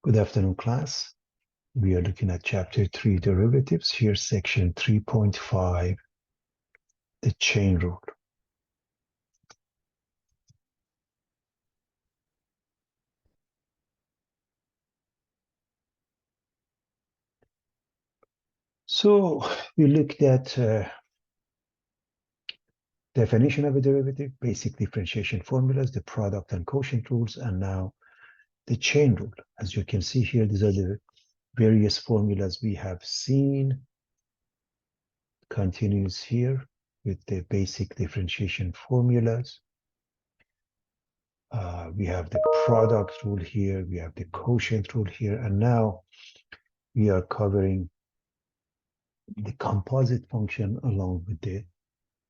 Good afternoon, class. We are looking at chapter 3, derivatives. Here, section 3.5, the chain rule. So we looked at definition of a derivative, basic differentiation formulas, the product and quotient rules, and now the chain rule. As you can see here, these are the various formulas we have seen. Continues here with the basic differentiation formulas. We have the product rule here, we have the quotient rule here, and now we are covering the composite function along with the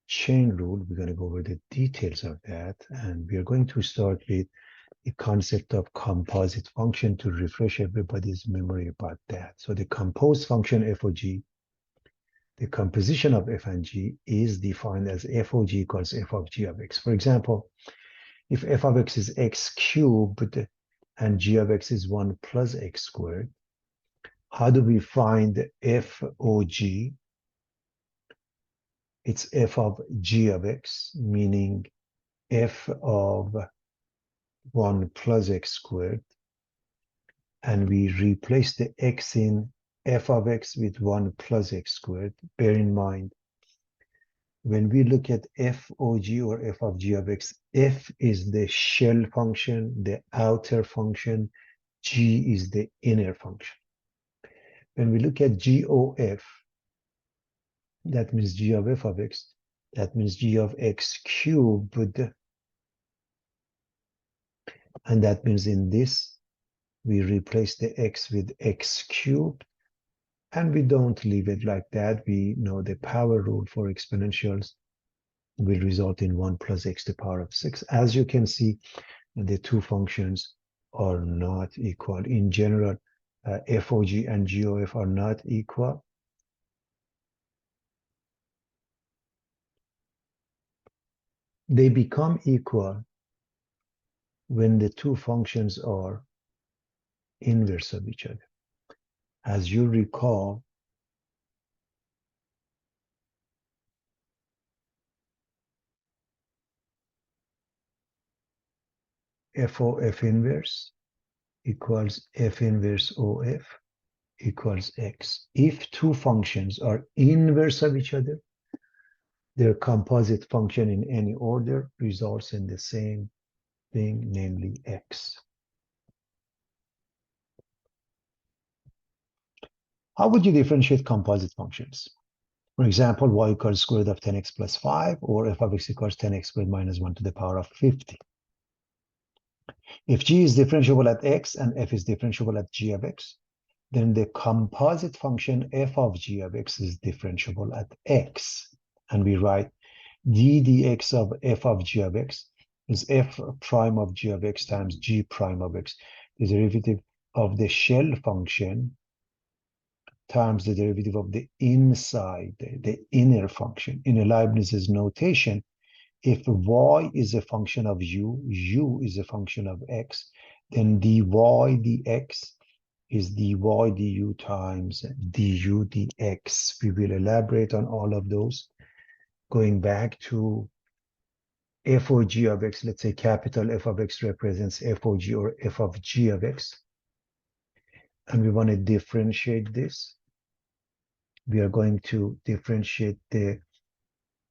chain rule. We're going to go over the details of that, and we are going to start with the concept of composite function to refresh everybody's memory about that. So the composed function f of g, the composition of f and g is defined as f of g equals f of g of x. For example, if f of x is x cubed and g of x is 1 plus x squared, how do we find f of g? It's f of g of x, meaning f of 1 plus x squared. And we replace the x in f of x with 1 plus x squared. Bear in mind, when we look at f of g or f of g of x, f is the shell function, the outer function, g is the inner function. When we look at g of f, that means g of f of x, that means g of x cubed, and that means in this, we replace the x with x cubed, and we don't leave it like that. We know the power rule for exponentials will result in 1 plus x to the power of 6. As you can see, the two functions are not equal. In general, f of g and g of f are not equal. They become equal when the two functions are inverse of each other. As you recall, f of f inverse equals f inverse of f equals x. If two functions are inverse of each other, their composite function in any order results in the same thing, namely x. How would you differentiate composite functions? For example, y equals square root of 10x plus 5, or f of x equals 10x squared minus 1 to the power of 50. If g is differentiable at x and f is differentiable at g of x, then the composite function f of g of x is differentiable at x. And we write d dx of f of g of x is f prime of g of x times g prime of x, the derivative of the shell function times the derivative of the inside, the inner function. In a Leibniz's notation, if y is a function of u is a function of x, then dy dx is dy du times du dx. We will elaborate on all of those. Going back to f of g of x, let's say capital F of x represents f of g or f of g of x. And we want to differentiate this. We are going to differentiate the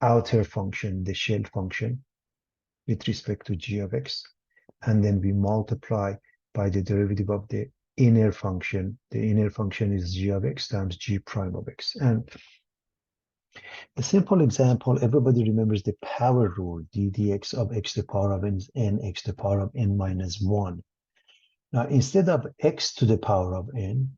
outer function, the shell function, with respect to g of x. And then we multiply by the derivative of the inner function. The inner function is g of x times g prime of x. And a simple example, everybody remembers the power rule, d dx of x to the power of n x to the power of n minus 1. Now, instead of x to the power of n,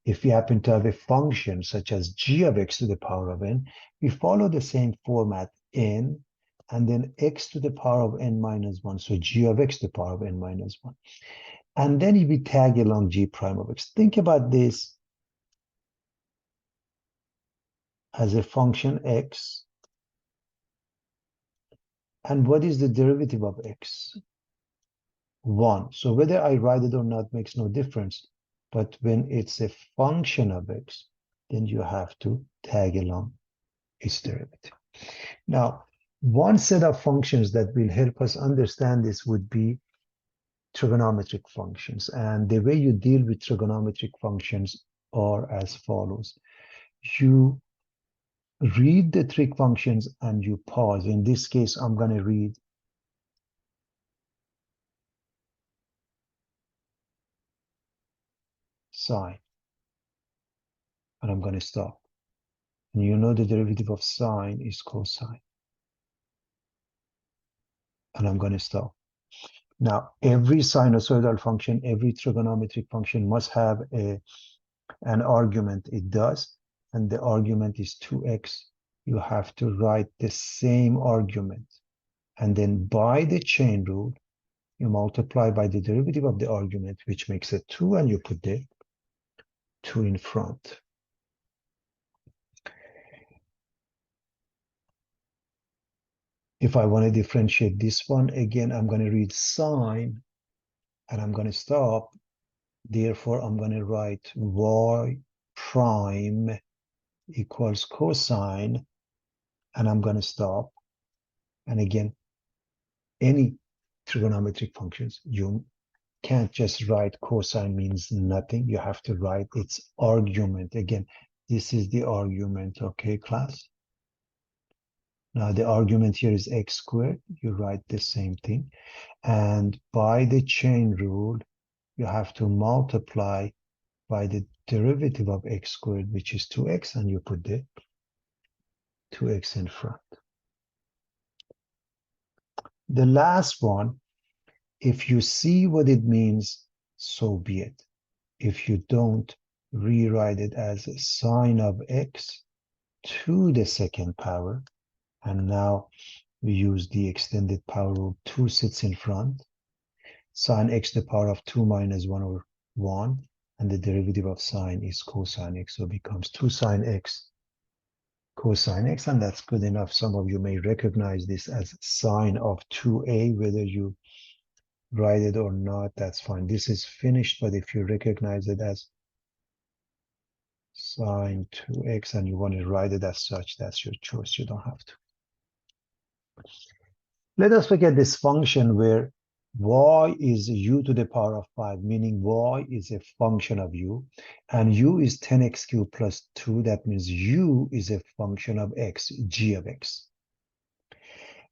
if we happen to have a function such as g of x to the power of n, we follow the same format, n, and then x to the power of n minus 1, so g of x to the power of n minus 1. And then we tag along g prime of x. Think about this as a function x. And what is the derivative of x? 1. So whether I write it or not makes no difference. But when it's a function of x, then you have to tag along its derivative. Now, one set of functions that will help us understand this would be trigonometric functions. And the way you deal with trigonometric functions are as follows. You read the trig functions and you pause. In this case, I'm going to read sine, and I'm going to stop. And you know the derivative of sine is cosine. And I'm going to stop. Now, every sinusoidal function, every trigonometric function must have an argument. It does. And the argument is 2x. You have to write the same argument. And then by the chain rule, you multiply by the derivative of the argument, which makes it 2, and you put the 2 in front. If I want to differentiate this one, again, I'm going to read sine, and I'm going to stop. Therefore, I'm going to write y prime equals cosine, and I'm going to stop. And again, any trigonometric functions, you can't just write cosine means nothing. You have to write its argument. Again, this is the argument, okay, class? Now, the argument here is x squared. You write the same thing. And by the chain rule, you have to multiply by the derivative of x squared, which is 2x, and you put the 2x in front. The last one, if you see what it means, so be it. If you don't, rewrite it as sine of x to the second power. And now we use the extended power rule. 2 sits in front. Sine x to the power of 2 minus 1 over 1. And the derivative of sine is cosine x. So it becomes 2 sine x cosine x. And that's good enough. Some of you may recognize this as sine of 2a, whether you write it or not, that's fine. This is finished, but if you recognize it as sine 2x and you want to write it as such, that's your choice. You don't have to. Let us look at this function where y is u to the power of 5, meaning y is a function of u, and u is 10x cubed plus 2. That means u is a function of x, g of x.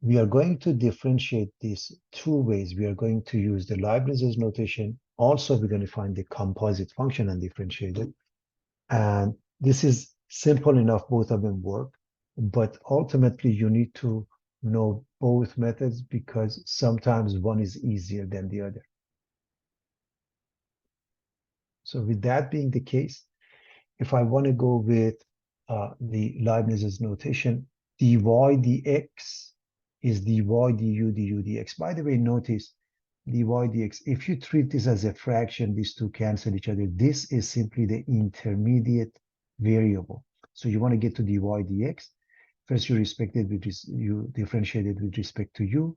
We are going to differentiate this two ways. We are going to use the Leibniz's notation. Also, we're going to find the composite function and differentiate it. And this is simple enough, both of them work. But ultimately, you need to know both methods because sometimes one is easier than the other. So with that being the case, if I want to go with the Leibniz's notation, dy dx is dy du du dx. By the way, notice dy dx, if you treat this as a fraction, these two cancel each other. This is simply the intermediate variable. So you want to get to dy dx. First, you differentiate it with respect to u,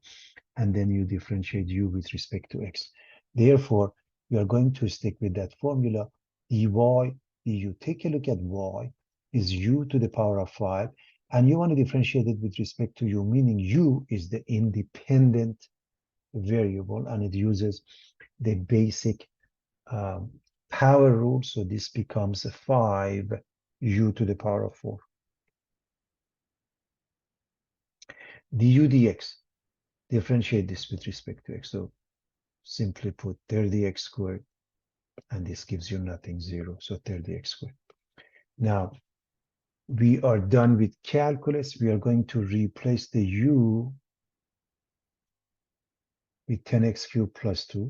and then you differentiate u with respect to x. Therefore, you are going to stick with that formula. Dy du. Take a look at y is u to the power of 5, and you want to differentiate it with respect to u, meaning u is the independent variable, and it uses the basic power rule. So this becomes 5 u to the power of 4. Du dx, differentiate this with respect to x. So simply put 30x squared, and this gives you nothing, 0. So 30x squared. Now, we are done with calculus. We are going to replace the u with 10x cubed plus 2.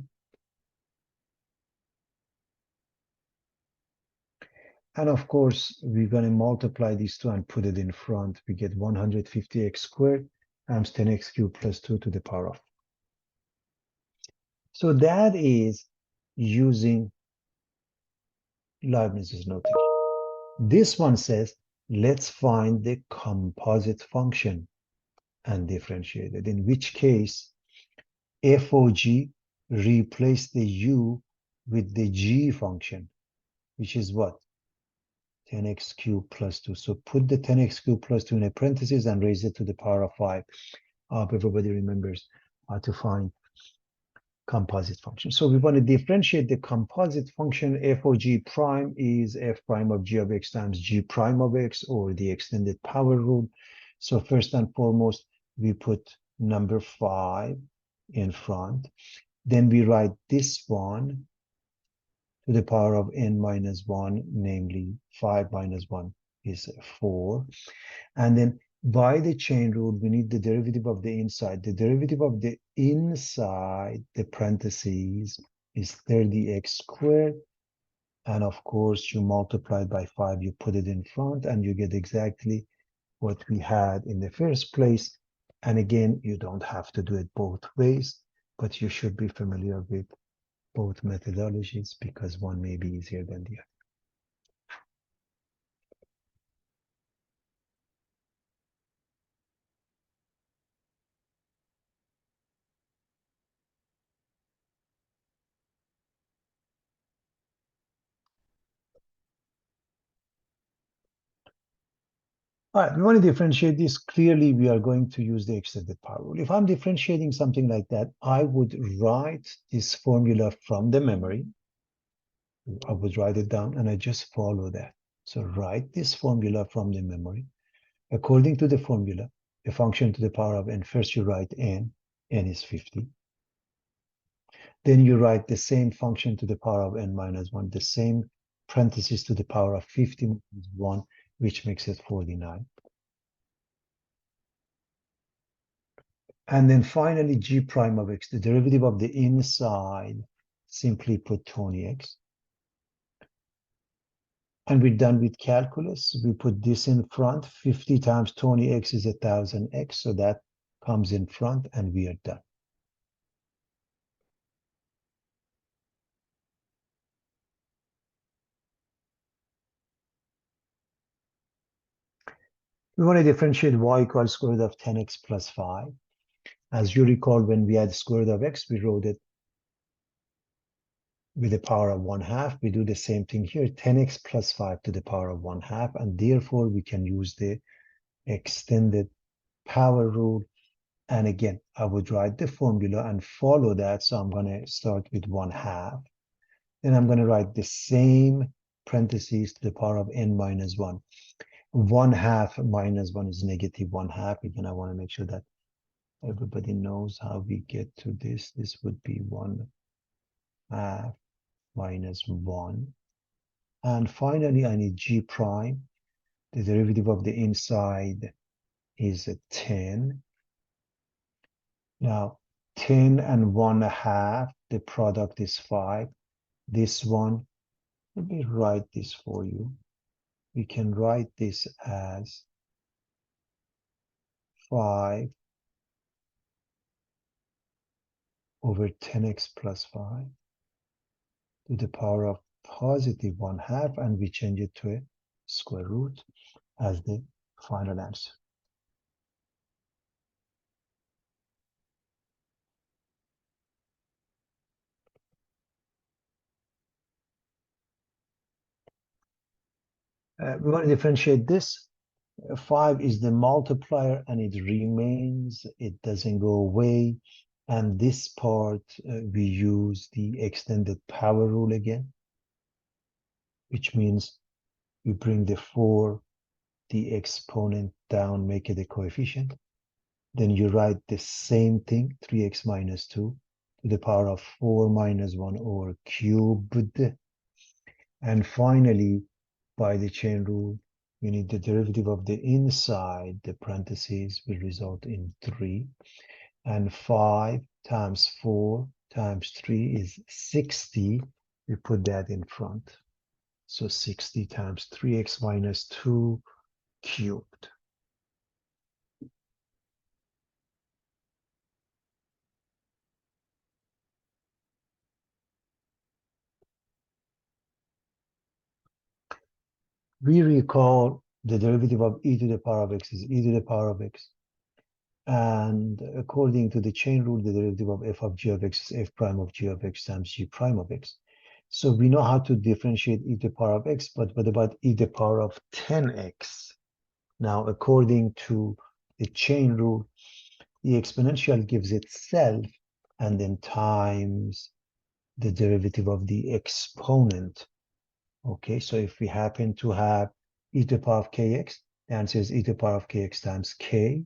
And of course, we're going to multiply these two and put it in front. We get 150x squared times 10x cubed plus 2 to the power of. So that is using Leibniz's notation. This one says, let's find the composite function and differentiate it, in which case FOG replace the u with the g function. which is what? 10x cubed plus 2. So put the 10x cubed plus 2 in a parenthesis and raise it to the power of 5. I hope everybody remembers how to find composite function. So we want to differentiate the composite function. F of g prime is f prime of g of x times g prime of x, or the extended power rule. So first and foremost, we put number 5 in front. Then we write this one to the power of n minus 1, namely 5 minus 1 is 4. And then by the chain rule, we need the derivative of the inside. The derivative of the inside, the parentheses, is 30x squared. And of course, you multiply by 5, you put it in front, and you get exactly what we had in the first place. And again, you don't have to do it both ways, but you should be familiar with both methodologies because one may be easier than the other. All right, we want to differentiate this. Clearly, we are going to use the extended power rule. If I'm differentiating something like that, I would write this formula from the memory. I would write it down and I just follow that. So write this formula from the memory. According to the formula, a function to the power of n, first you write n is 50. Then you write the same function to the power of n minus 1, the same parenthesis to the power of 50 minus 1, which makes it 49. And then finally, g prime of x, the derivative of the inside, simply put 20x. And we're done with calculus. We put this in front. 50 times 20x is 1000x. So that comes in front and we are done. We want to differentiate y equals square root of 10x plus 5. As you recall, when we had square root of x, we wrote it with the power of 1/2. We do the same thing here, 10x plus 5 to the power of 1/2. And therefore, we can use the extended power rule. And again, I would write the formula and follow that. So I'm going to start with 1/2. Then I'm going to write the same parentheses to the power of n minus 1. 1/2 minus 1 is negative 1/2. Again, I want to make sure that everybody knows how we get to this. This would be 1/2 minus 1. And finally, I need g prime. The derivative of the inside is 10. Now, 10 and 1/2, the product is 5. This one, let me write this for you. We can write this as 5 over 10x plus 5 to the power of positive 1/2, and we change it to a square root as the final answer. We want to differentiate this. 5 is the multiplier and it remains, it doesn't go away. And this part, we use the extended power rule again, which means we bring the 4, the exponent down, make it a coefficient. Then you write the same thing, 3x minus 2 to the power of 4 minus 1 over cubed. And finally, by the chain rule, we need the derivative of the inside, the parentheses will result in 3. And 5 times 4 times 3 is 60. We put that in front. So 60 times 3x minus 2 cubed. We recall the derivative of e to the power of x is e to the power of x. And according to the chain rule, the derivative of f of g of x is f prime of g of x times g prime of x. So we know how to differentiate e to the power of x, but what about e to the power of 10x? Now, according to the chain rule, the exponential gives itself and then times the derivative of the exponent. Okay, so if we happen to have e to the power of kx, the answer is e to the power of kx times k.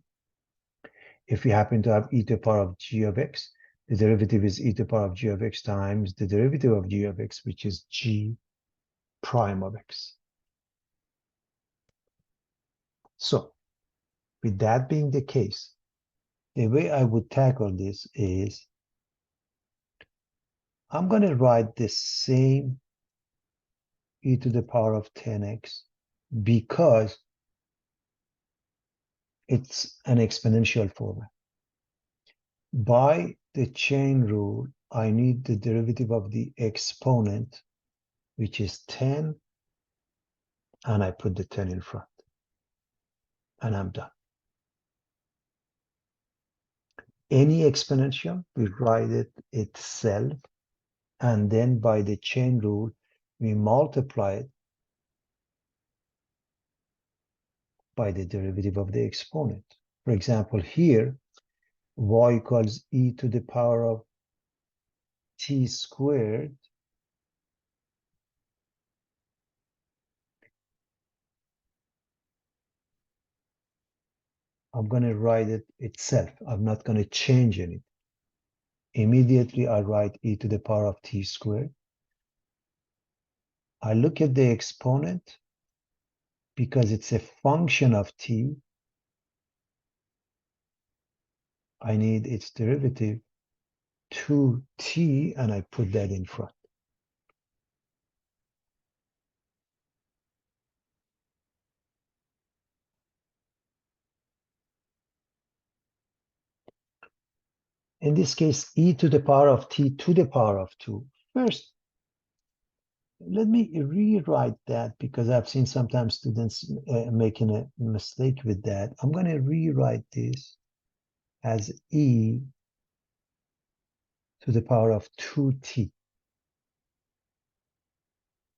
If we happen to have e to the power of g of x, the derivative is e to the power of g of x times the derivative of g of x, which is g prime of x. So, with that being the case, the way I would tackle this is I'm going to write the same e to the power of 10x because it's an exponential format. By the chain rule, I need the derivative of the exponent, which is 10, and I put the 10 in front, and I'm done. Any exponential, we write it itself, and then by the chain rule, we multiply it by the derivative of the exponent. For example, here, y equals e to the power of t squared I'm going to write it itself. I'm not going to change anything. Immediately, I write e to the power of t squared. I look at the exponent because it's a function of t. I need its derivative 2t, and I put that in front. In this case, e to the power of t to the power of 2. First, let me rewrite that because I've seen sometimes students making a mistake with that. I'm going to rewrite this as e to the power of 2t.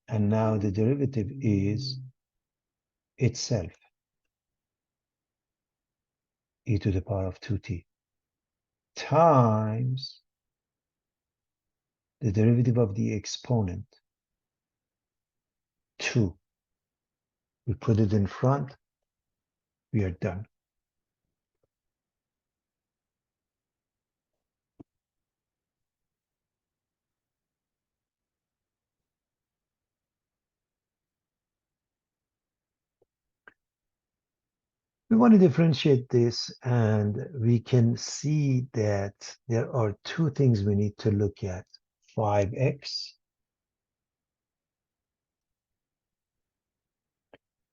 And now the derivative is itself, e to the power of 2t, times the derivative of the exponent, 2. We put it in front, we are done. We want to differentiate this, and we can see that there are two things we need to look at. 5x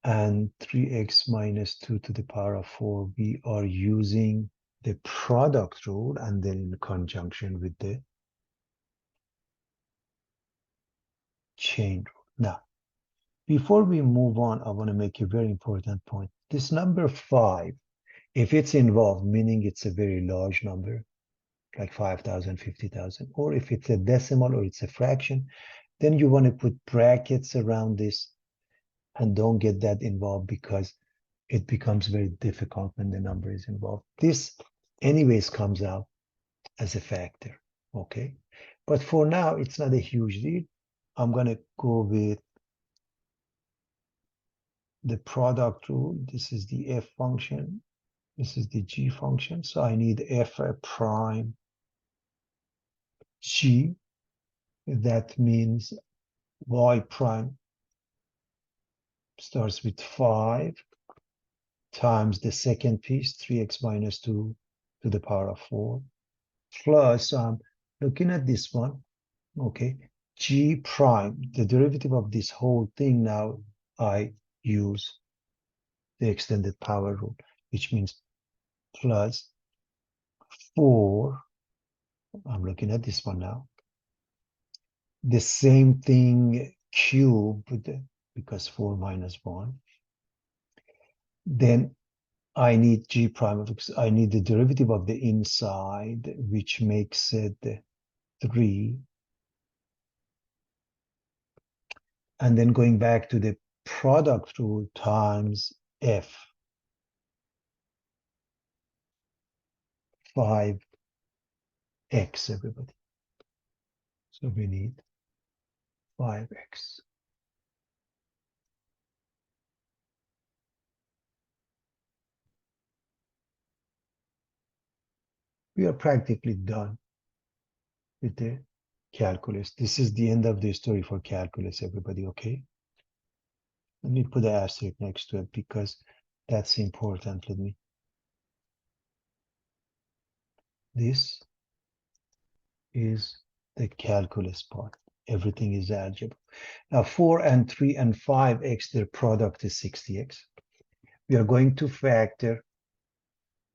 and 3x minus 2 to the power of 4. We are using the product rule and then in conjunction with the chain rule. Now, before we move on, I want to make a very important point. This number 5, if it's involved, meaning it's a very large number, like 5,000, 50,000, or if it's a decimal or it's a fraction, then you want to put brackets around this and don't get that involved because it becomes very difficult when the number is involved. This anyways comes out as a factor, okay? But for now, it's not a huge deal. I'm going to go with the product rule. This is the f function. This is the g function. So I need f prime g. That means y prime starts with 5 times the second piece, 3x minus 2 to the power of 4, plus, looking at this one, okay, g prime, the derivative of this whole thing now, I use the extended power rule, which means plus 4, I'm looking at this one now, the same thing cubed, because 4 minus 1, then I need g prime of x. I need the derivative of the inside, which makes it 3 and then going back to the product rule times f 5x, everybody. So we need 5x. We are practically done with the calculus. This is the end of the story for calculus, everybody, okay? Let me put an asterisk next to it because that's important. This is the calculus part. Everything is algebra. Now 4 and 3 and 5x, their product is 60x. We are going to factor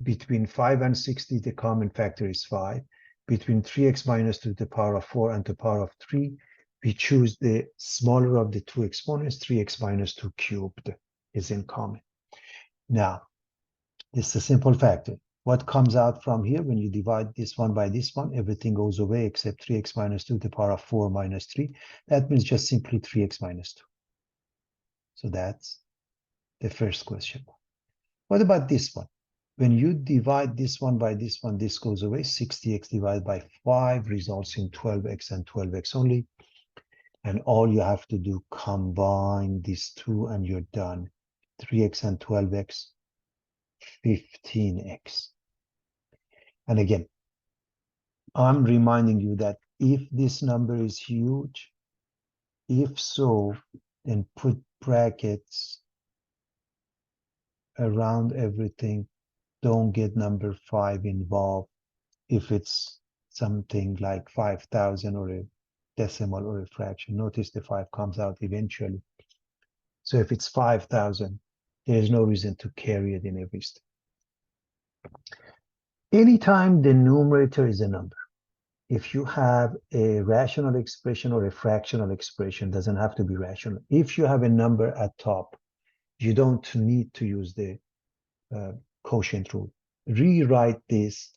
between 5 and 60, the common factor is 5. Between 3x minus 2 to the power of 4 and to the power of 3, we choose the smaller of the two exponents, 3x minus 2 cubed is in common. Now, this is a simple factor. What comes out from here when you divide this one by this one, everything goes away except 3x minus 2 to the power of 4 minus 3. That means just simply 3x minus 2. So that's the first question. What about this one? When you divide this one by this one, this goes away. 60x divided by 5 results in 12x and 12x only. And all you have to do, combine these two and you're done. 3x and 12x, 15x. And again, I'm reminding you that if this number is huge, if so, then put brackets around everything. Don't get number 5 involved if it's something like 5,000 or a decimal or a fraction. Notice the 5 comes out eventually. So if it's 5,000, there is no reason to carry it in every step. Anytime the numerator is a number, if you have a rational expression or a fractional expression, doesn't have to be rational. If you have a number at top, you don't need to use the quotient rule. Rewrite this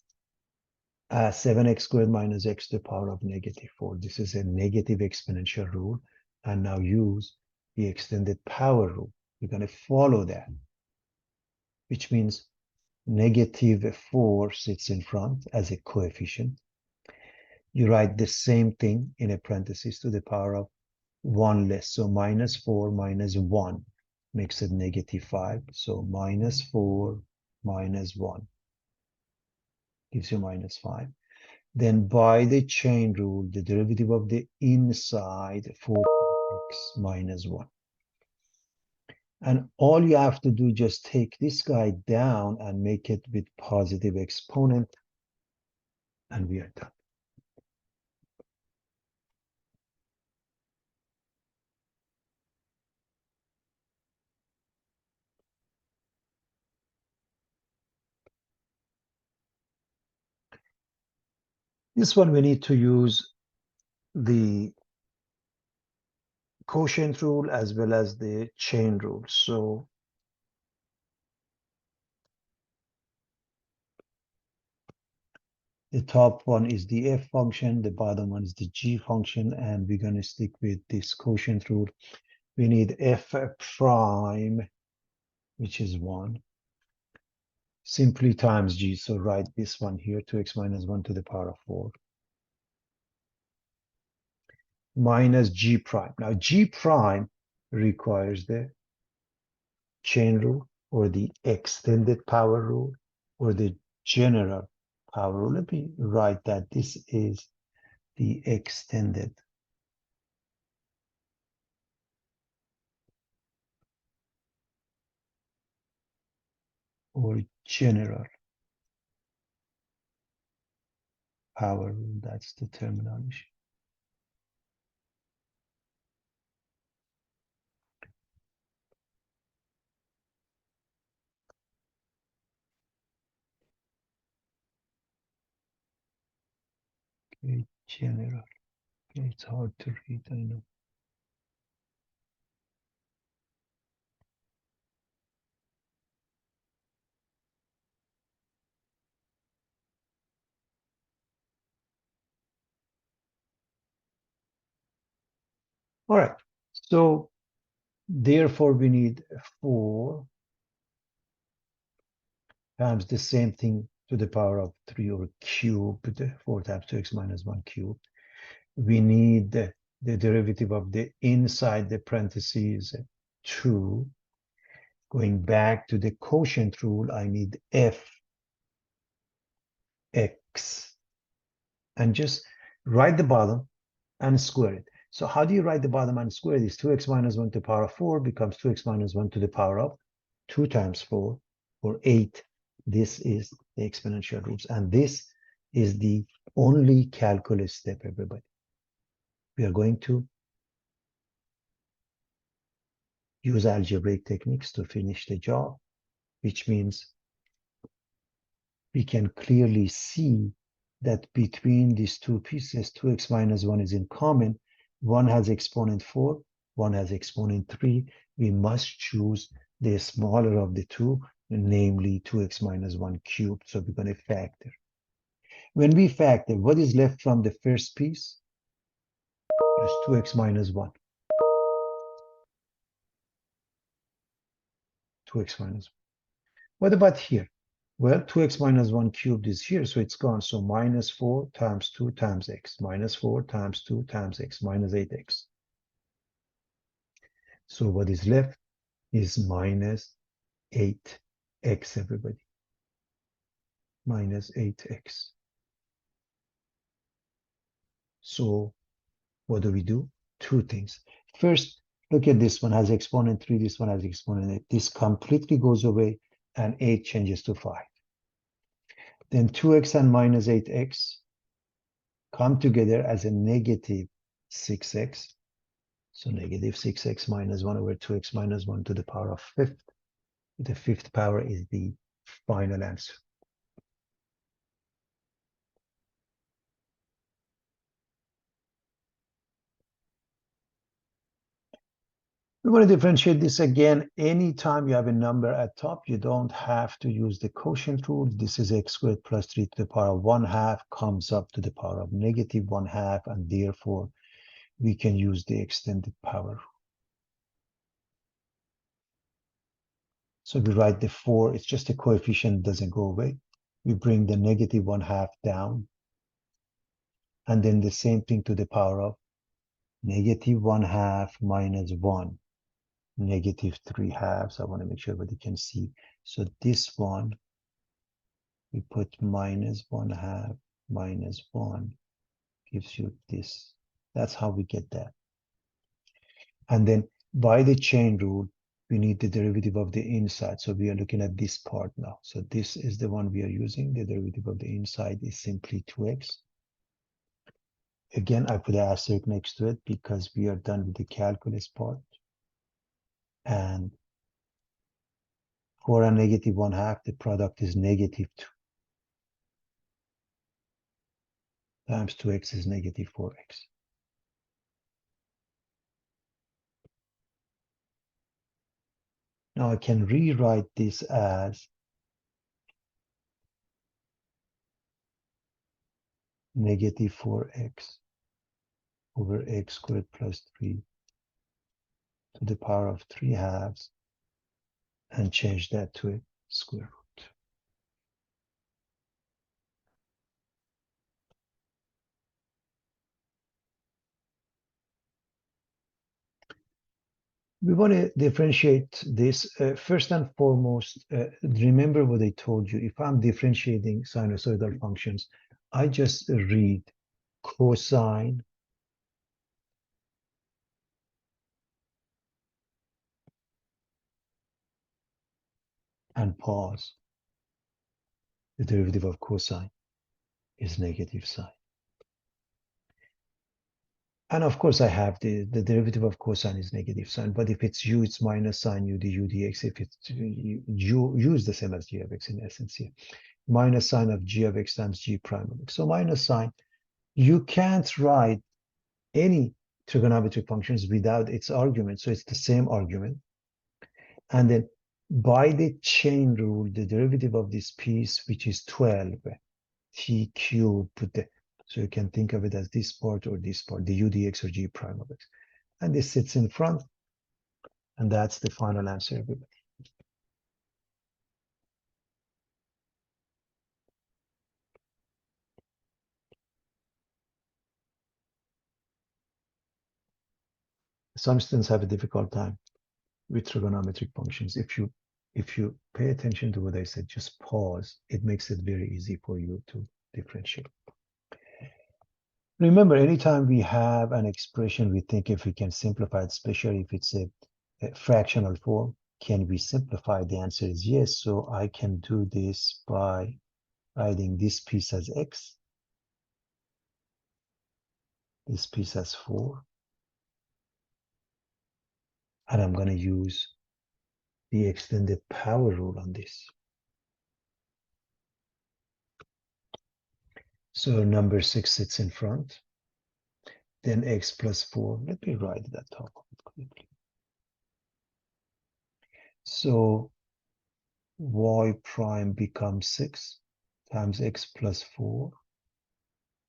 as 7x squared minus x to the power of negative 4. This is a negative exponential rule. And now use the extended power rule. You're going to follow that, which means negative 4 sits in front as a coefficient. You write the same thing in a parenthesis to the power of 1 less. So minus 4 minus 1 makes it negative 5. So minus 4 minus 1 gives you minus 5. Then by the chain rule, the derivative of the inside 4x minus 1. And all you have to do, just take this guy down and make it with positive exponent. And we are done. This one we need to use the quotient rule as well as the chain rule. So the top one is the f function, the bottom one is the g function, and we're going to stick with this quotient rule. We need f prime, which is 1, simply times g. So write this one here, 2x minus 1 to the power of 4, minus g prime. Now g prime requires the chain rule or the extended power rule or the general power rule. Let me write that this is the extended or general power rule. That's the terminology. Okay, general. Okay, it's hard to read, I know. All right, So therefore, we need 4 times the same thing to the power of 3 or cubed, 4 times 2x minus 1 cubed. We need the derivative of the inside the parentheses 2. Going back to the quotient rule, I need fx. And just write the bottom and square it. So how do you write the bottom and square this? 2x minus 1 to the power of 4 becomes 2x minus 1 to the power of 2 times 4, or 8. This is the exponential rules. And this is the only calculus step, everybody. We are going to use algebraic techniques to finish the job, which means we can clearly see that between these two pieces, 2x minus 1 is in common. One has exponent 4, one has exponent 3. We must choose the smaller of the two, namely 2x minus 1 cubed. So we're going to factor. When we factor, what is left from the first piece? Just 2x minus 1. 2x minus 1. What about here? Well, 2x minus 1 cubed is here, so it's gone. So minus 4 times 2 times x, minus 4 times 2 times x, minus 8x. So what is left is minus 8x, everybody. Minus 8x. So what do? Two things. First, look at this one has exponent 3, this one has exponent 8. This completely goes away, and 8 changes to 5. Then 2x and minus 8x come together as a negative 6x. So negative 6x minus 1 over 2x minus 1 to the power of 5th. The 5th power is the final answer. We want to differentiate this again. Anytime you have a number at top, you don't have to use the quotient rule. This is x squared plus 3 to the power of 1/2 comes up to the power of negative 1/2, and therefore we can use the extended power. So we write the 4, it's just a coefficient, doesn't go away. We bring the negative 1/2 down, and then the same thing to the power of negative 1/2 minus 1. Negative 3/2. I want to make sure everybody can see. So this one, we put minus 1/2 minus 1 gives you this. That's how we get that. And then by the chain rule, we need the derivative of the inside. So we are looking at this part now. So this is the one we are using. The derivative of the inside is simply 2x. Again, I put an asterisk next to it because we are done with the calculus part. And for a negative 1/2, the product is negative 2. Times 2x is negative 4x. Now I can rewrite this as negative 4x over x squared plus 3 to the power of 3/2 and change that to a square root. We want to differentiate this. First and foremost, remember what I told you. If I'm differentiating sinusoidal functions, I just read cosine and pause. The derivative of cosine is negative sine. And of course, I have the derivative of cosine is negative sine, but if it's u, it's minus sine u du dx. If it's u is the same as g of x in essence here. Minus sine of g of x times g prime of x. So minus sine, you can't write any trigonometric functions without its argument. So it's the same argument. And then by the chain rule, the derivative of this piece, which is 12, t cubed. So you can think of it as this part or this part, the u dx or g prime of x. and this sits in front, and that's the final answer, everybody. Some students have a difficult time with trigonometric functions. If you pay attention to what I said, just pause. It makes it very easy for you to differentiate. Remember, anytime we have an expression, we think if we can simplify it, especially if it's a fractional form, can we simplify? The answer is yes. So I can do this by writing this piece as x, this piece as 4, and I'm going to use the extended power rule on this. So number 6 sits in front, then x plus 4. Let me write that top quickly. So y prime becomes 6 times x plus 4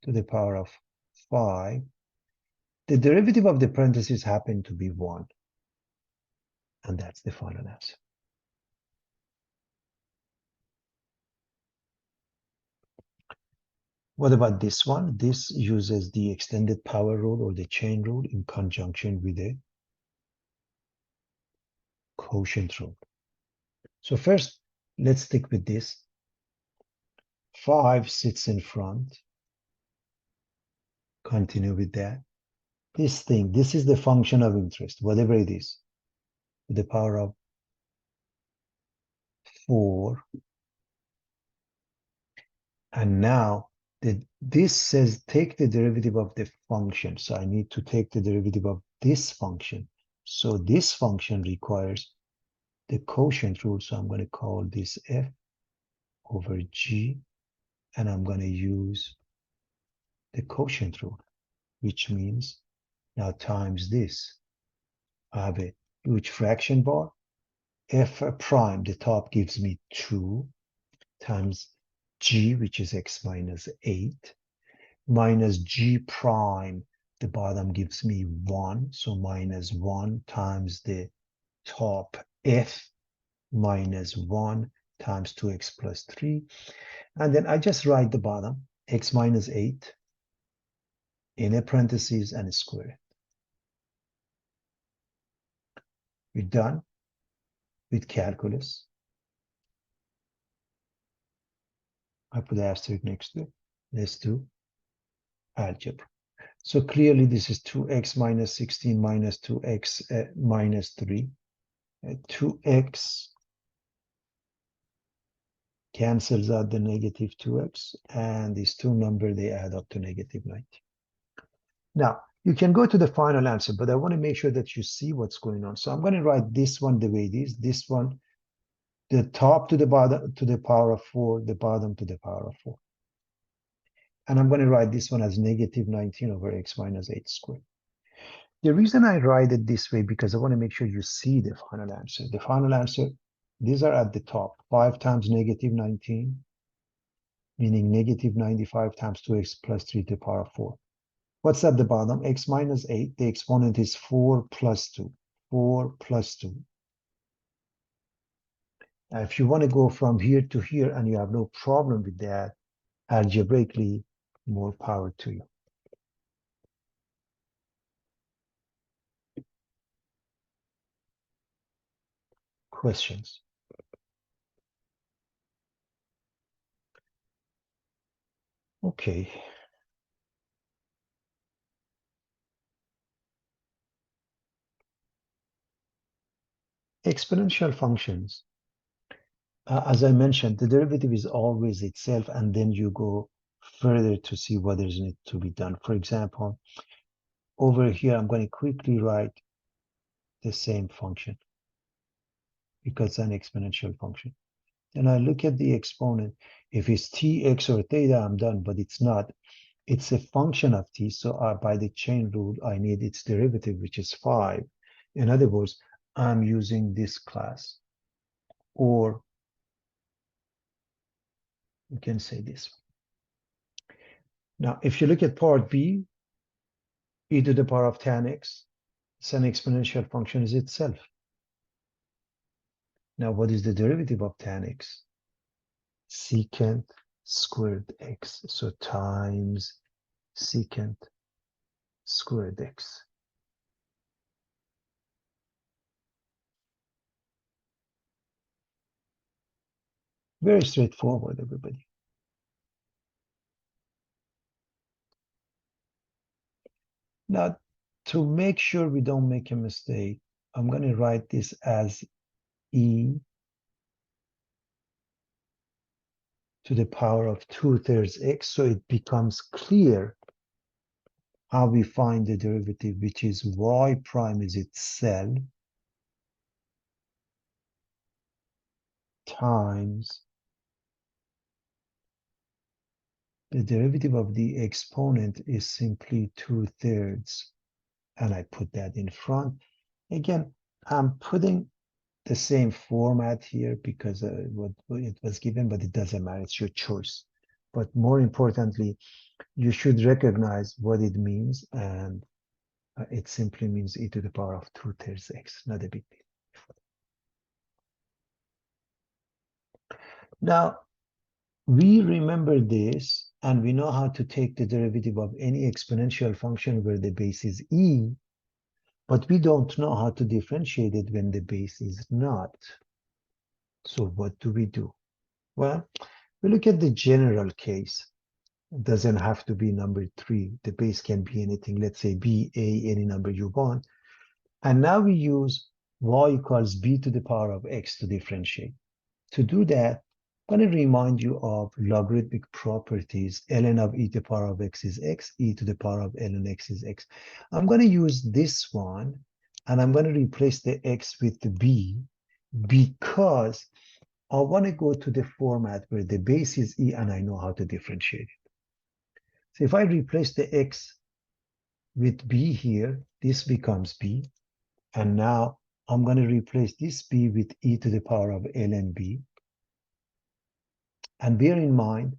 to the power of 5. The derivative of the parentheses happen to be 1. And that's the final answer. What about this one? This uses the extended power rule or the chain rule in conjunction with a quotient rule. So first, let's stick with this. 5 sits in front. Continue with that. This thing, this is the function of interest, whatever it is, to the power of 4. And now this says take the derivative of the function. So I need to take the derivative of this function. So this function requires the quotient rule. So I'm going to call this f over g, and I'm going to use the quotient rule, which means now times this. I have a huge fraction bar. F prime, the top gives me 2 times g, which is x minus 8, minus g prime, the bottom gives me 1. So minus 1 times the top f minus 1 times 2x plus 3. And then I just write the bottom, x minus 8 in a parentheses and a square. We're done with calculus. I put the asterisk next to it. Let's do algebra. So clearly this is 2x minus 16 minus 2x minus 3. 2x cancels out the negative 2x, and these two numbers, they add up to negative 90. Now, you can go to the final answer, but I want to make sure that you see what's going on. So I'm going to write this one the way it is. This one, the top to the bottom to the power of 4, the bottom to the power of 4. And I'm going to write this one as negative 19 over x minus 8 squared. The reason I write it this way, because I want to make sure you see the final answer. The final answer, these are at the top. 5 times negative 19, meaning negative 95 times 2x plus 3 to the power of 4. What's at the bottom? X minus 8. The exponent is 4 plus 2. 4 plus 2. Now, if you want to go from here to here and you have no problem with that, algebraically, more power to you. Questions? Okay. Exponential functions. As I mentioned, the derivative is always itself, and then you go further to see what is need to be done. For example, over here, I'm going to quickly write the same function because it's an exponential function. Then I look at the exponent. If it's t, x, or theta, I'm done, but it's not. It's a function of t, so by the chain rule, I need its derivative, which is 5. In other words, I'm using this class, or you can say this. Now, if you look at part B, e to the power of tan x It's an exponential function is itself. Now, what is the derivative of tan x? Secant squared x. So times secant squared x. Very straightforward, everybody. Now, to make sure we don't make a mistake, I'm going to write this as e to the power of 2/3 x, so it becomes clear how we find the derivative, which is y prime is itself times the derivative of the exponent is simply 2/3, and I put that in front. Again, I'm putting the same format here because what it was given, but it doesn't matter, it's your choice. But more importantly, you should recognize what it means, and it simply means e to the power of 2/3 x, not a big deal. Now, we remember this, and we know how to take the derivative of any exponential function where the base is e, but we don't know how to differentiate it when the base is not. So what do we do? Well, we look at the general case. It doesn't have to be number 3. The base can be anything. Let's say b, a, any number you want. And now we use y equals b to the power of x to differentiate. To do that, I'm going to remind you of logarithmic properties. Ln of e to the power of x is x, e to the power of ln x is x. I'm going to use this one, and I'm going to replace the x with the b, because I want to go to the format where the base is e and I know how to differentiate it. So if I replace the x with b here, this becomes b. And now I'm going to replace this b with e to the power of ln b. And bear in mind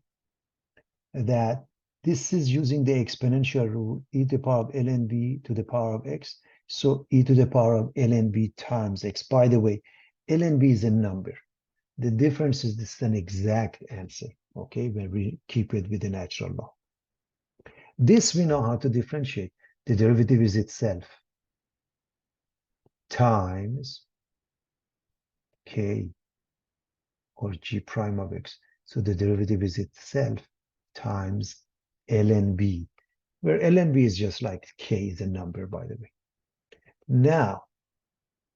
that this is using the exponential rule, e to the power of ln b to the power of x. So e to the power of ln b times x. By the way, ln b is a number. The difference is this is an exact answer, okay, when we keep it with the natural law. This we know how to differentiate. The derivative is itself times k or g prime of x. So the derivative is itself times ln b, where ln b is just like k is a number, by the way. Now,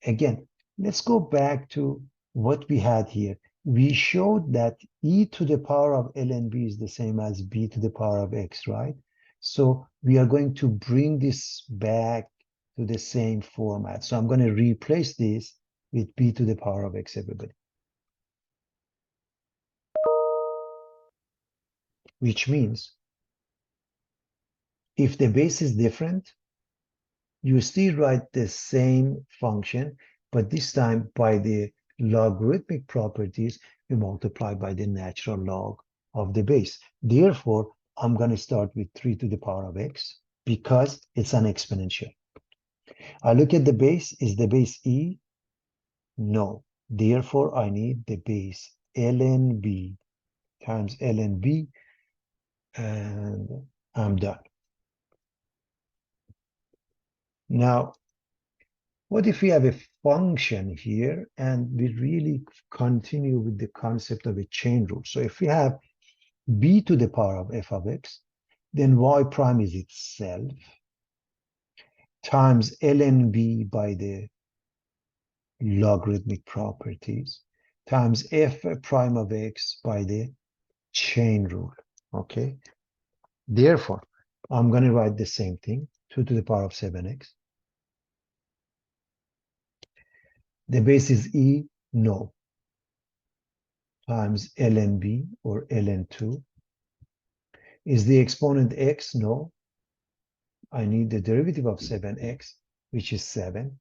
again, let's go back to what we had here. We showed that e to the power of ln b is the same as b to the power of x, right? So we are going to bring this back to the same format. So I'm going to replace this with b to the power of x, everybody. Which means if the base is different, you still write the same function, but this time by the logarithmic properties, we multiply by the natural log of the base. Therefore, I'm going to start with 3 to the power of x because it's an exponential. I look at the base. Is the base e? No. Therefore, I need the base ln b times ln b, and I'm done. Now, what if we have a function here and we really continue with the concept of a chain rule? So if we have b to the power of f of x, then y prime is itself times ln b by the logarithmic properties times f prime of x by the chain rule, okay? Therefore, I'm going to write the same thing, 2 to the power of 7x. The base is e, no, times ln b or ln2. Is the exponent x? No. I need the derivative of 7x, which is 7.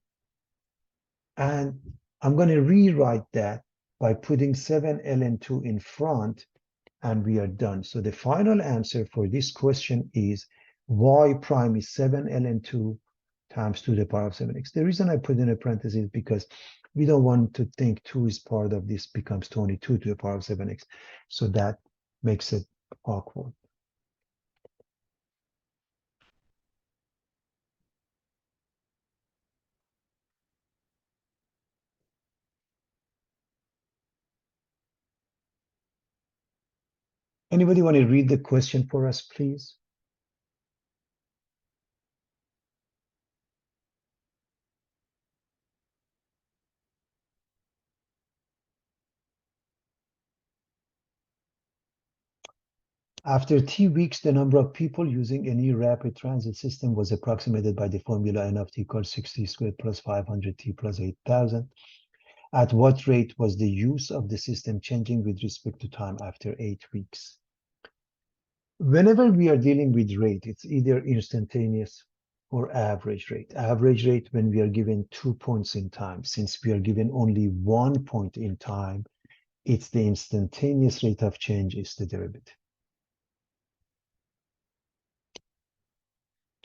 And I'm going to rewrite that by putting 7 ln2 in front, and we are done. So the final answer for this question is y prime is 7 ln2 times 2 to the power of 7x. The reason I put in a parenthesis is because we don't want to think 2 is part of this becomes 22 to the power of 7x. So that makes it awkward. Anybody want to read the question for us, please? After t weeks, the number of people using any rapid transit system was approximated by the formula n of t equals 6t squared plus 500t plus 8,000. At what rate was the use of the system changing with respect to time after 8 weeks? Whenever we are dealing with rate, it's either instantaneous or average rate. Average rate when we are given 2 points in time. Since we are given only 1 point in time, it's the instantaneous rate of change is the derivative.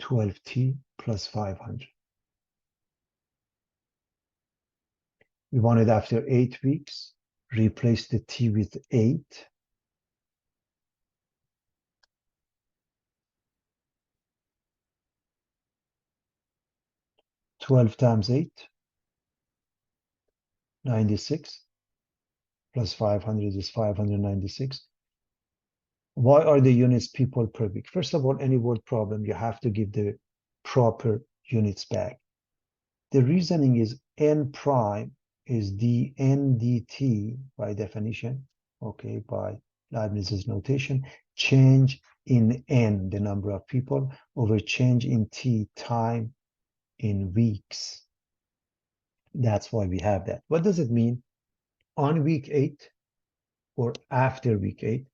12t plus 500. We want it after 8 weeks. Replace the t with 8. Twelve times 8, 96, plus 500 is 596. Why are the units people per week? First of all, any word problem, you have to give the proper units back. The reasoning is n prime is dn dt by definition, okay, by Leibniz's notation, change in n, the number of people, over change in t, time in weeks. That's why we have that. What does it mean? On week 8 or after week 8,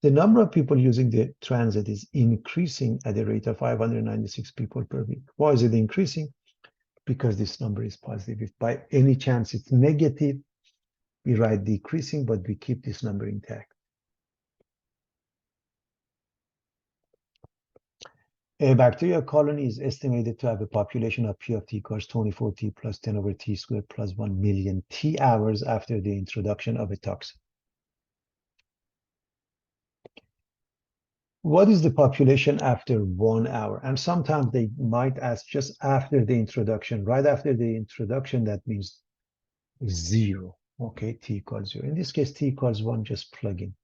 the number of people using the transit is increasing at a rate of 596 people per week. Why is it increasing? Because this number is positive. If by any chance it's negative, we write decreasing, but we keep this number intact. A bacterial colony is estimated to have a population of P of t equals 24t plus 10 over t squared plus 1 million t hours after the introduction of a toxin. What is the population after 1 hour? And sometimes they might ask just after the introduction. Right after the introduction, that means 0. Okay, t equals 0. In this case, t equals 1, just plug in.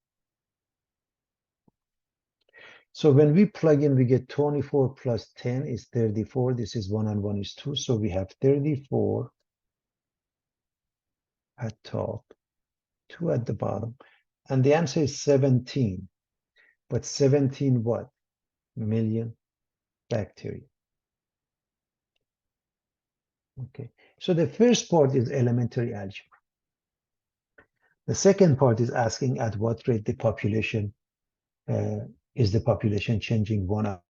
So when we plug in, we get 24 plus 10 is 34. This is 1 and 1 is 2. So we have 34 at top, 2 at the bottom. And the answer is 17. But 17 what? Million bacteria. Okay. So the first part is elementary algebra. The second part is asking at what rate the population is the population changing 1 hour.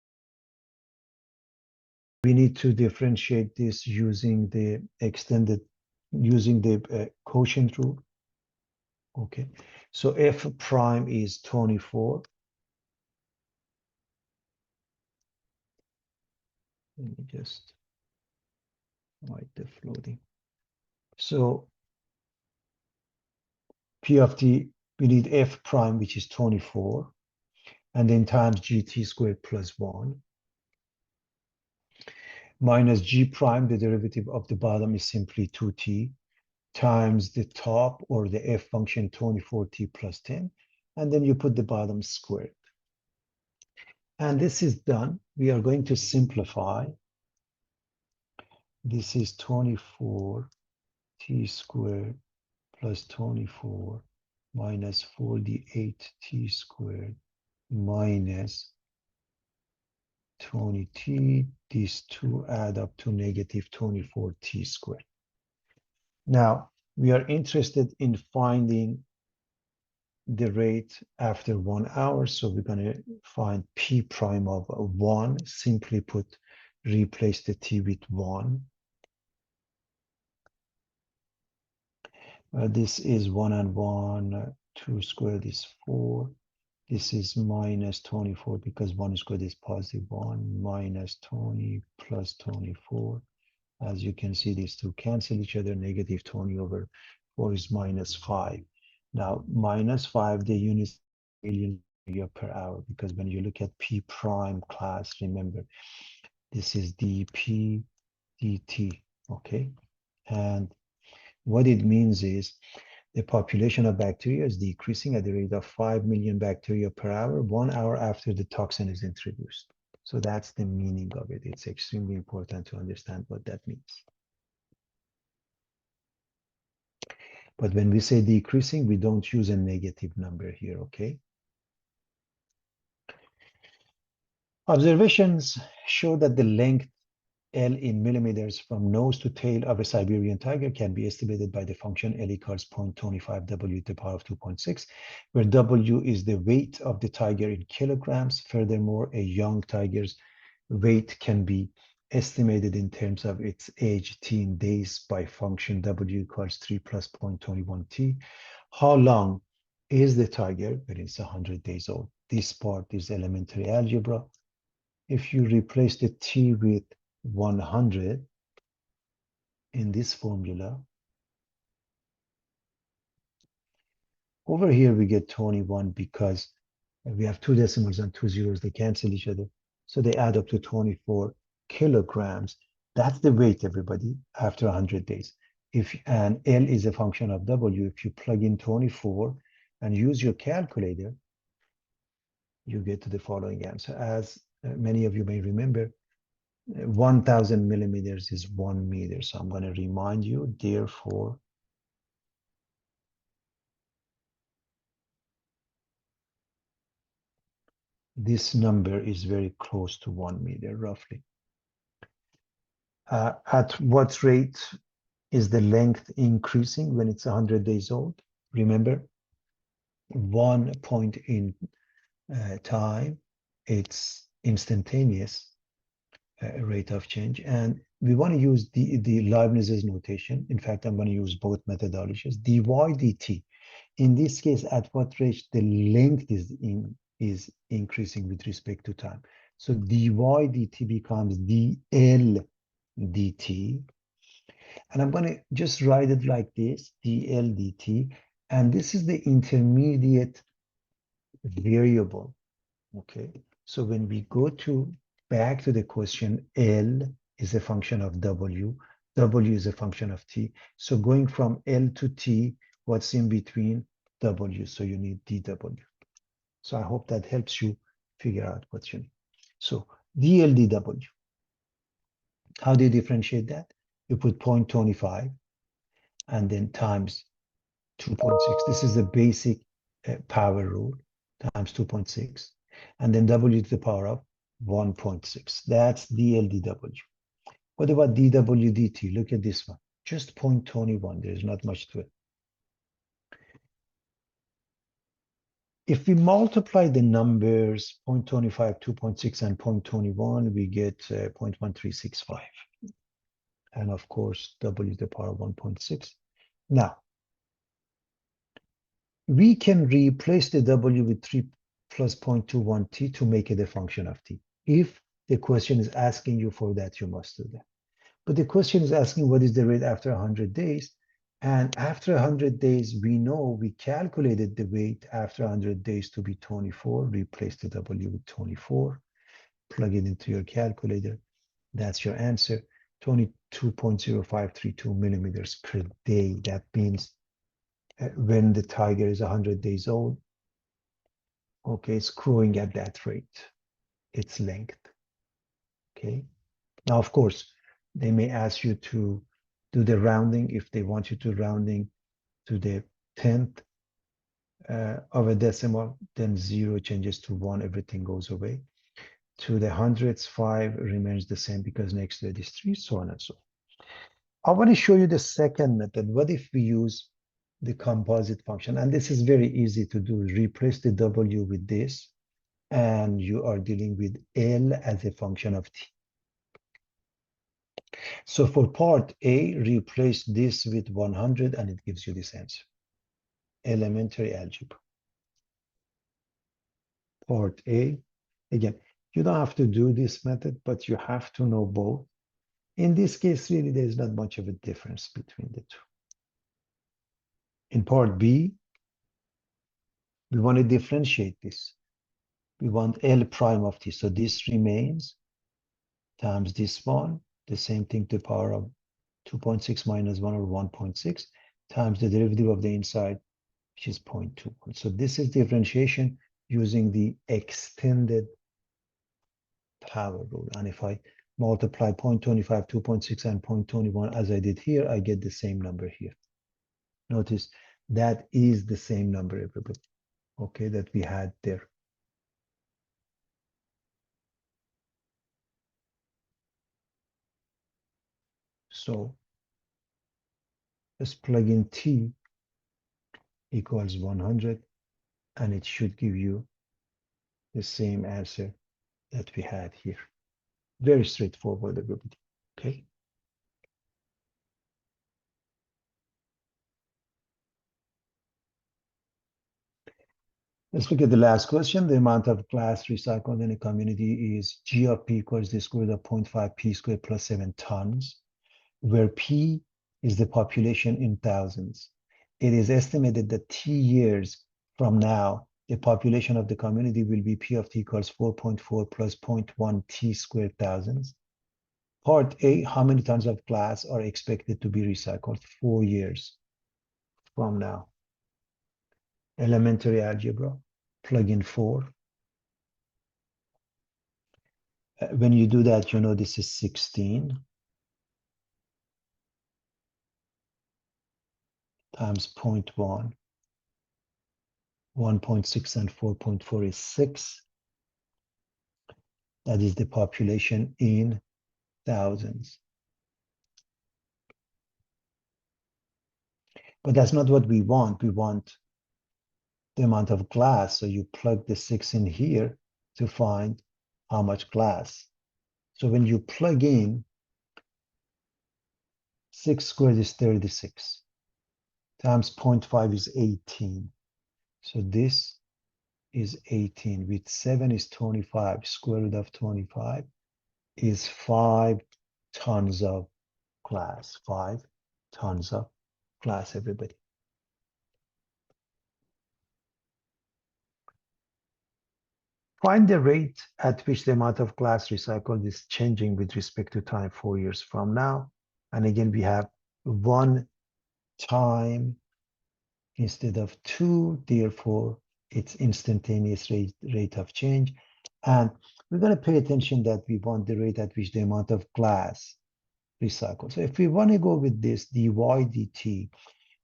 We need to differentiate this using the quotient rule. Okay, so f prime is 24. Let me just write the floating. So p of t, we need f prime, which is 24, and then times gt squared plus 1, minus g prime, the derivative of the bottom is simply 2t, times the top or the f function 24t plus 10, and then you put the bottom squared. And this is done. We are going to simplify. This is 24t squared plus 24 minus 48t squared minus 20t. These two add up to negative 24t squared. Now, we are interested in finding the rate after 1 hour. So we're going to find p prime of 1. Simply put, replace the t with 1. This is 1 and 1. 2 squared is 4. This is minus 24 because 1 squared is positive 1 minus 20 plus 24. As you can see, these two cancel each other. Negative 20 over 4 is minus 5. Now, minus 5, the units million per hour, because when you look at P prime class, remember, this is dP dt, okay? And what it means is the population of bacteria is decreasing at the rate of 5 million bacteria per hour, 1 hour after the toxin is introduced. So that's the meaning of it. It's extremely important to understand what that means. But when we say decreasing, we don't use a negative number here, okay? Observations show that the length L in millimeters from nose to tail of a Siberian tiger can be estimated by the function L equals 0.25 W to the power of 2.6, where W is the weight of the tiger in kilograms. Furthermore, a young tiger's weight can be estimated in terms of its age t in days by function W equals 3 plus 0.21 t. How long is the tiger when it's 100 days old? This part is elementary algebra. If you replace the t with 100 in this formula, over here we get 21 because we have two decimals and two zeros. They cancel each other. So they add up to 24 kilograms. That's the weight, everybody, after 100 days. And L is a function of W. If you plug in 24 and use your calculator, you get to the following answer. As many of you may remember, 1,000 millimeters is 1 meter. So I'm going to remind you, therefore, this number is very close to 1 meter, roughly. At what rate is the length increasing when it's 100 days old? Remember, 1 point in time, it's instantaneous rate of change. And we want to use the Leibniz's notation. In fact, I'm going to use both methodologies. dy dt. In this case, at what rate the length is increasing with respect to time. So dy dt becomes dl dt. And I'm going to just write it like this, dl dt. And this is the intermediate variable, okay? So when we go back to the question, L is a function of W, W is a function of T. So going from L to T, what's in between? W, so you need dW. So I hope that helps you figure out what you need. So dl dW. How do you differentiate that? You put 0.25 and then times 2.6. This is the basic power rule, times 2.6. And then W to the power of 1.6. That's dl dW. What about dW dt? Look at this one. Just 0.21. There's not much to it. If we multiply the numbers 0.25, 2.6, and 0.21, we get 0.1365. And of course, W to the power of 1.6. Now, we can replace the W with 3 plus 0.21 t to make it a function of t. If the question is asking you for that, you must do that. But the question is asking what is the rate after 100 days? And after 100 days, we know we calculated the weight after 100 days to be 24. Replace the W with 24. Plug it into your calculator. That's your answer. 22.0532 millimeters per day. That means when the tiger is 100 days old, okay, it's growing at that rate, its length, okay? Now, of course, they may ask you to do the rounding. If they want you to rounding to the 10th of a decimal, then 0 changes to 1, everything goes away. To the hundredths, 5 remains the same because next to it is 3, so on and so on. I want to show you the second method. What if we use the composite function? And this is very easy to do. Replace the W with this, and you are dealing with L as a function of t. So for part A, replace this with 100, and it gives you this answer. Elementary algebra. Part A. Again, you don't have to do this method, but you have to know both. In this case, really, there's not much of a difference between the two. In part B, we want to differentiate this. We want L prime of t. So this remains times this one, the same thing to the power of 2.6 minus 1 or 1.6 times the derivative of the inside, which is 0.2. So this is differentiation using the extended power rule. And if I multiply 0.25, 2.6, and 0.21 as I did here, I get the same number here. Notice that is the same number, everybody, okay, that we had there. So let's plug in t equals 100, and it should give you the same answer that we had here. Very straightforward, everybody, okay? Let's look at the last question. The amount of glass recycled in a community is G of P equals the square root of 0.5 P squared plus 7 tons, where P is the population in thousands. It is estimated that T years from now, the population of the community will be P of T equals 4.4 plus 0.1 T squared thousands. Part A, how many tons of glass are expected to be recycled 4 years from now? Elementary algebra, plug in 4. When you do that, you know this is 16 times 0.1, 1.6 and 4.4 is 6. That is the population in thousands. But that's not what we want. We want the amount of glass. So you plug the 6 in here to find how much glass. So when you plug in, 6 squared is 36, times 0.5 is 18. So this is 18, with 7 is 25, square root of 25 is 5 tons of glass, 5 tons of glass, everybody. Find the rate at which the amount of glass recycled is changing with respect to time 4 years from now. And again, we have 1 time instead of 2, therefore it's instantaneous rate of change. And we're going to pay attention that we want the rate at which the amount of glass recycled. So if we want to go with this, dy dt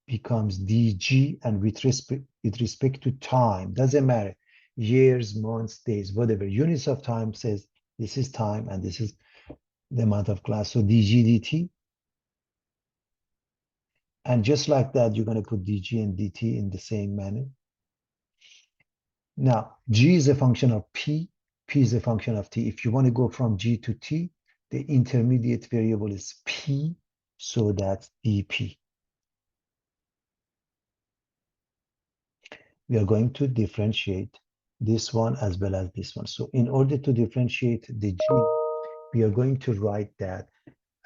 becomes dg, and with respect to time, doesn't matter, years, months, days, whatever, units of time says this is time and this is the amount of glass. So dg dt. And just like that, you're going to put dg and dt in the same manner. Now, g is a function of p is a function of t. If you want to go from g to t, the intermediate variable is p, so that's dp. We are going to differentiate this one as well as this one. So in order to differentiate the g, we are going to write that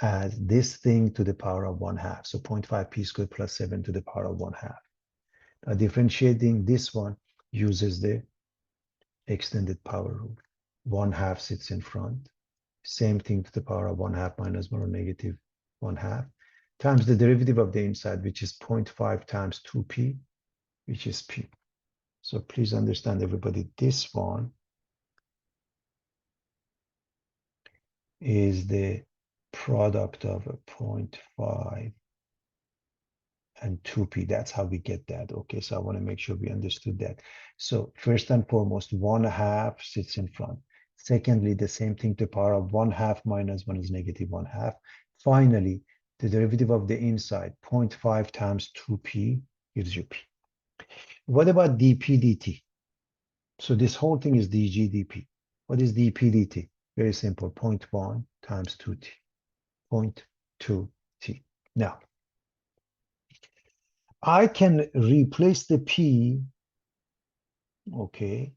as this thing to the power of 1/2. So 0.5 p squared plus 7 to the power of 1/2. Now differentiating this one uses the extended power rule. 1/2 sits in front. Same thing to the power of 1/2 minus 1 or negative 1/2 times the derivative of the inside, which is 0.5 times 2p, which is p. So please understand, everybody, this one is the product of a 0.5 and 2p. That's how we get that. Okay, so I want to make sure we understood that. So first and foremost, 1/2 sits in front. Secondly, the same thing to the power of 1/2 minus 1 is negative 1/2. Finally, the derivative of the inside, 0.5 times 2p gives you p. What about dp dt? So this whole thing is dg dp. What is dp dt? Very simple, 0.1 times 2t, 0.2t. Now, I can replace the p, okay,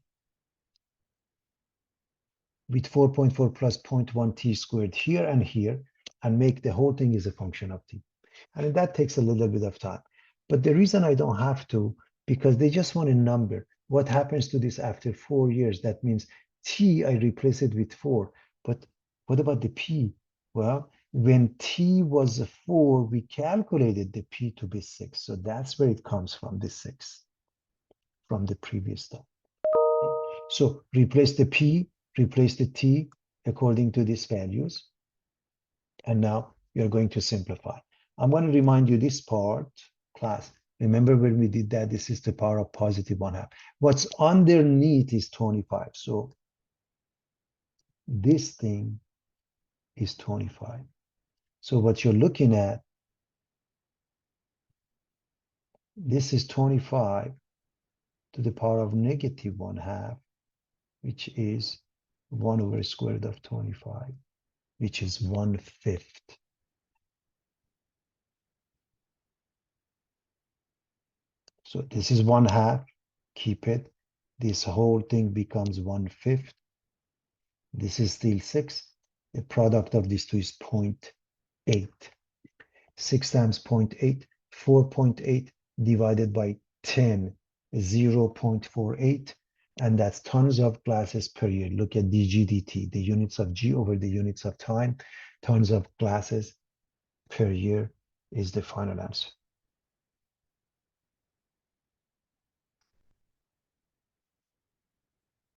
with 4.4 plus 0.1 t squared here and here, and make the whole thing is a function of t. And that takes a little bit of time. But the reason I don't have to, because they just want a number. What happens to this after 4 years? That means t, I replace it with 4. But what about the p? Well, when t was 4, we calculated the p to be 6. So that's where it comes from, the 6, from the previous stuff. So replace the p, replace the t according to these values. And now you're going to simplify. I'm going to remind you this part, class. Remember when we did that, this is the power of positive 1/2. What's underneath is 25. So this thing is 25. So what you're looking at, this is 25 to the power of negative 1/2, which is 1 over square root of 25, which is 1/5. So this is 1/2, keep it. This whole thing becomes 1/5. This is still 6. The product of these two is 0.8. 6 times 0.8, 4.8 divided by 10, 0.48. And that's tons of glasses per year. Look at dGdt, the units of G over the units of time. Tons of glasses per year is the final answer.